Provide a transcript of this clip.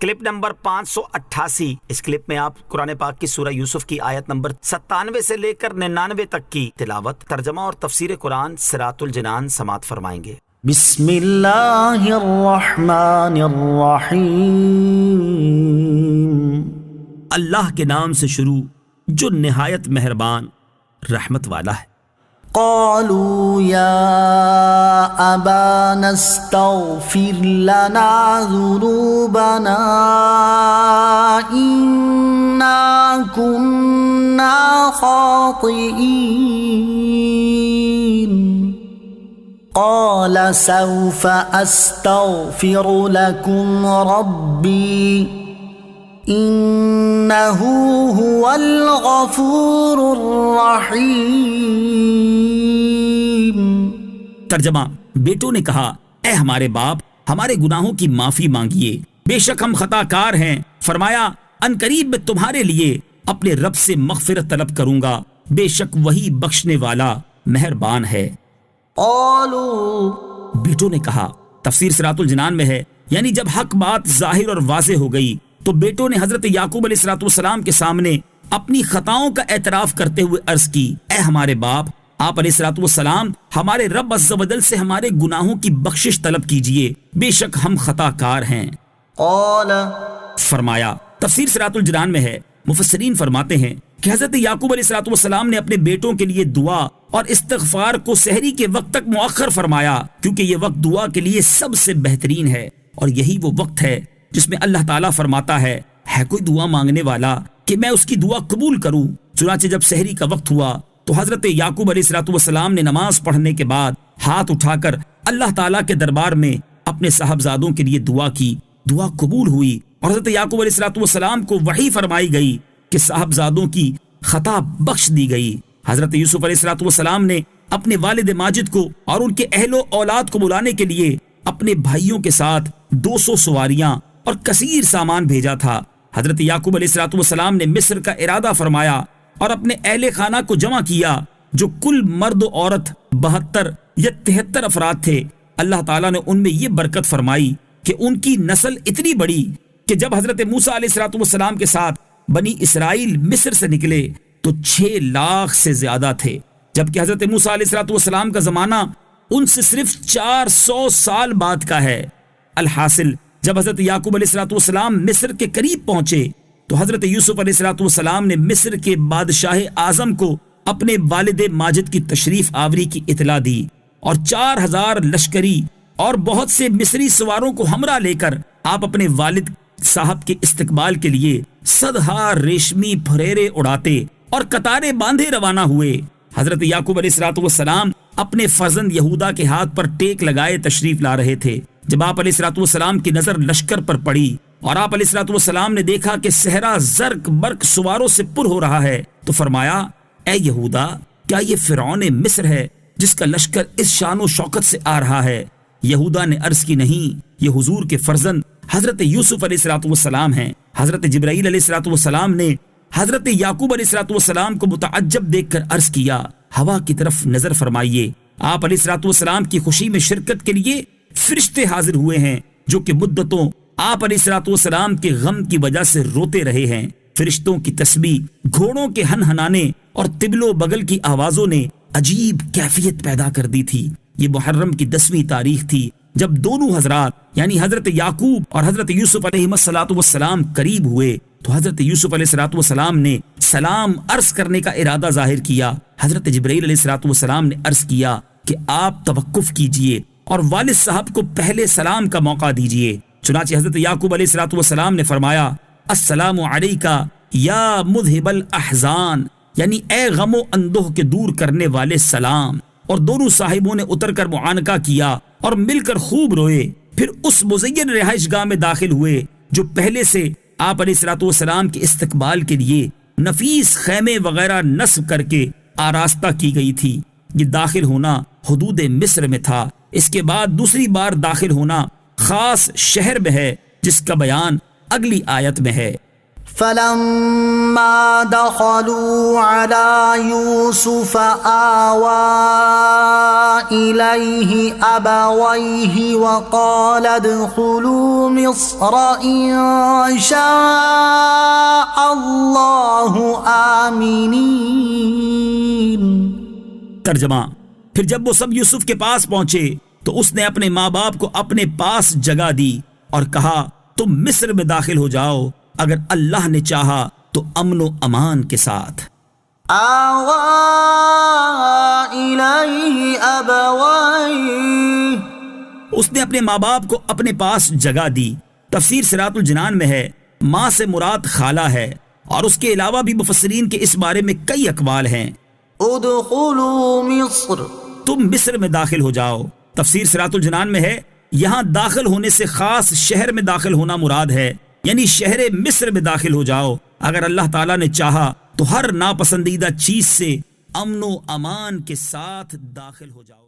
Clip number 588۔ اس clip میں آپ قرآن پاک کی سورہ یوسف کی آیت نمبر 97 سے لے کر 99 تک کی تلاوت، ترجمہ اور تفسیر قرآن صراط الجنان سماعت فرمائیں گے۔ بسم اللہ الرحمن الرحیم۔ اللہ کے نام سے شروع جو نہایت مہربان رحمت والا ہے۔ قالوا یا ابانا استغفر لنا ذنوبنا انا كنا خاطئین قال سوف استغفر لكم ربی انہ هو الغفور الرحیم۔ ترجمہ، بیٹوں نے کہا اے ہمارے باپ، ہمارے گناہوں کی معافی مانگیے، بے شک ہم خطا کار ہیں۔ فرمایا ان قریب میں تمہارے لیے اپنے رب سے مغفرت طلب کروں گا، بے شک وہی بخشنے والا مہربان ہے۔ قالوا، بیٹوں نے کہا، تفسیر صراط الجنان میں ہے، یعنی جب حق بات ظاہر اور واضح ہو گئی تو بیٹوں نے حضرت یعقوب علیہ السلام کے سامنے اپنی خطاؤں کا اعتراف کرتے ہوئے عرض کی، اے ہمارے باپ، آپ علیہ السلام ہمارے رب عز و جل سے ہمارے گناہوں کی بخشش طلب کیجئے، بے شک ہم خطا کار ہیں۔ قال، فرمایا، تفسیر صراط الجنان میں ہے، مفسرین فرماتے ہیں کہ حضرت یعقوب علیہ السلام نے اپنے بیٹوں کے لیے دعا اور استغفار کو سحری کے وقت تک مؤخر فرمایا، کیونکہ یہ وقت دعا کے لیے سب سے بہترین ہے، اور یہی وہ وقت ہے جس میں اللہ تعالیٰ فرماتا ہے کوئی دعا مانگنے والا کہ میں اس کی دعا قبول کروں۔ چنانچہ جب سحری کا وقت ہوا تو حضرت یعقوب علیہ السلام نے نماز پڑھنے کے بعد ہاتھ اٹھا کر اللہ تعالیٰ کے دربار میں اپنے صاحبزادوں کے لیے دعا کی، دعا قبول ہوئی، اور حضرت یعقوب علیہ السلام کو وحی فرمائی گئی کہ صاحبزادوں کی خطا بخش دی گئی۔ حضرت یوسف علیہ السلام نے اپنے والد ماجد کو اور ان کے اہل و اولاد کو بلانے کے لیے اپنے بھائیوں کے ساتھ 200 سواریاں اور کثیر سامان بھیجا تھا۔ حضرت یعقوب علیہ السلام نے مصر کا ارادہ فرمایا اور اپنے اہل خانہ کو جمع کیا، جو کل مرد و عورت 72 یا 73 افراد تھے۔ اللہ تعالیٰ نے ان میں یہ برکت فرمائی کہ ان کی نسل اتنی بڑی کہ جب حضرت موسیٰ علیہ السلام کے ساتھ بنی اسرائیل مصر سے نکلے تو 6 لاکھ سے زیادہ تھے، جبکہ حضرت موسیٰ علیہ السلام کا زمانہ ان سے صرف 400 سال بعد کا ہے۔ الحاصل جب حضرت یعقوب علیہ السلام مصر کے قریب پہنچے تو حضرت یوسف علیہ السلام نے مصر کے بادشاہ اعظم کو اپنے والد ماجد کی تشریف آوری کی اطلاع دی، اور 4000 لشکری اور بہت سے مصری سواروں کو ہمراہ لے کر آپ اپنے والد صاحب کے استقبال کے لیے صدہا ریشمی پھریرے اڑاتے اور قطاریں باندھے روانہ ہوئے۔ حضرت یعقوب علیہ السلام اپنے فرزند یہودا کے ہاتھ پر ٹیک لگائے تشریف لا رہے تھے۔ جب آپ علیہ السلام کی نظر لشکر پر پڑی اور آپ علیہ السلام نے دیکھا کہ صحرا زرق برق سواروں سے پر ہو رہا ہے تو فرمایا، اے یہودا، کیا یہ فرعون مصر ہے جس کا لشکر اس شان و شوکت سے آ رہا ہے؟ یہودا نے عرض کی، نہیں، یہ حضور کے فرزند حضرت یوسف علیہ السلام ہیں۔ حضرت جبرائیل علیہ السلام نے حضرت یعقوب علیہ السلام کو متعجب دیکھ کر عرض کیا، ہوا کی طرف نظر فرمائیے، آپ علیہ السلام کی خوشی میں شرکت کے لیے فرشتے حاضر ہوئے ہیں، جو کہ مدتوں آپ علیہ السلام کے غم کی وجہ سے روتے رہے ہیں۔ فرشتوں کی تسبیح، گھوڑوں کے ہنہنانے اور طبل و بغل کی آوازوں نے عجیب کیفیت پیدا کر دی تھی۔ یہ محرم کی 10ویں تاریخ تھی جب دونوں حضرات یعنی حضرت یعقوب اور حضرت یوسف علیہ السلام قریب ہوئے تو حضرت یوسف علیہ السلام نے سلام عرض کرنے کا ارادہ ظاہر کیا۔ حضرت جبرائیل علیہ السلام نے عرض کیا کہ آپ توقف کیجئے اور والد صاحب کو پہلے سلام کا موقع دیجئے۔ چنانچہ حضرت یعقوب علیہ السلام نے فرمایا، السلام علیکہ یا مذہب الاحزان، یعنی اے غم و اندوہ کے دور کرنے والے سلام۔ اور دونوں صاحبوں نے اتر کر معانقہ کیا اور مل کر خوب روئے، پھر اس مزین رہائش گاہ میں داخل ہوئے جو پہلے سے آپ علیہ السلام کے استقبال کے لیے نفیس خیمے وغیرہ نصب کر کے آراستہ کی گئی تھی۔ یہ داخل ہونا حدود مصر میں تھا۔ اس کے بعد دوسری بار داخل ہونا خاص شہر میں ہے، جس کا بیان اگلی آیت میں ہے۔ فلما دخلوا على يوسف آوى إليه أبويه وقال ادخلوا مصر إن شاء الله آمنين. ترجمہ: پھر جب وہ سب یوسف کے پاس پہنچے تو اس نے اپنے ماں باپ کو اپنے پاس جگہ دی اور کہا تم مصر میں داخل ہو جاؤ اگر اللہ نے چاہا تو امن و امان کے ساتھ. آوى إليه أبويه. اس نے اپنے ماں باپ کو اپنے پاس جگہ دی. تفسیر صراط الجنان میں ہے ماں سے مراد خالہ ہے، اور اس کے علاوہ بھی مفسرین کے اس بارے میں کئی اقوال ہیں. ادخلوا مصر. تم مصر میں داخل ہو جاؤ. تفسیر صراط الجنان میں ہے یہاں داخل ہونے سے خاص شہر میں داخل ہونا مراد ہے، یعنی شہر مصر میں داخل ہو جاؤ. اگر اللہ تعالیٰ نے چاہا تو ہر ناپسندیدہ چیز سے امن و امان کے ساتھ داخل ہو جاؤ.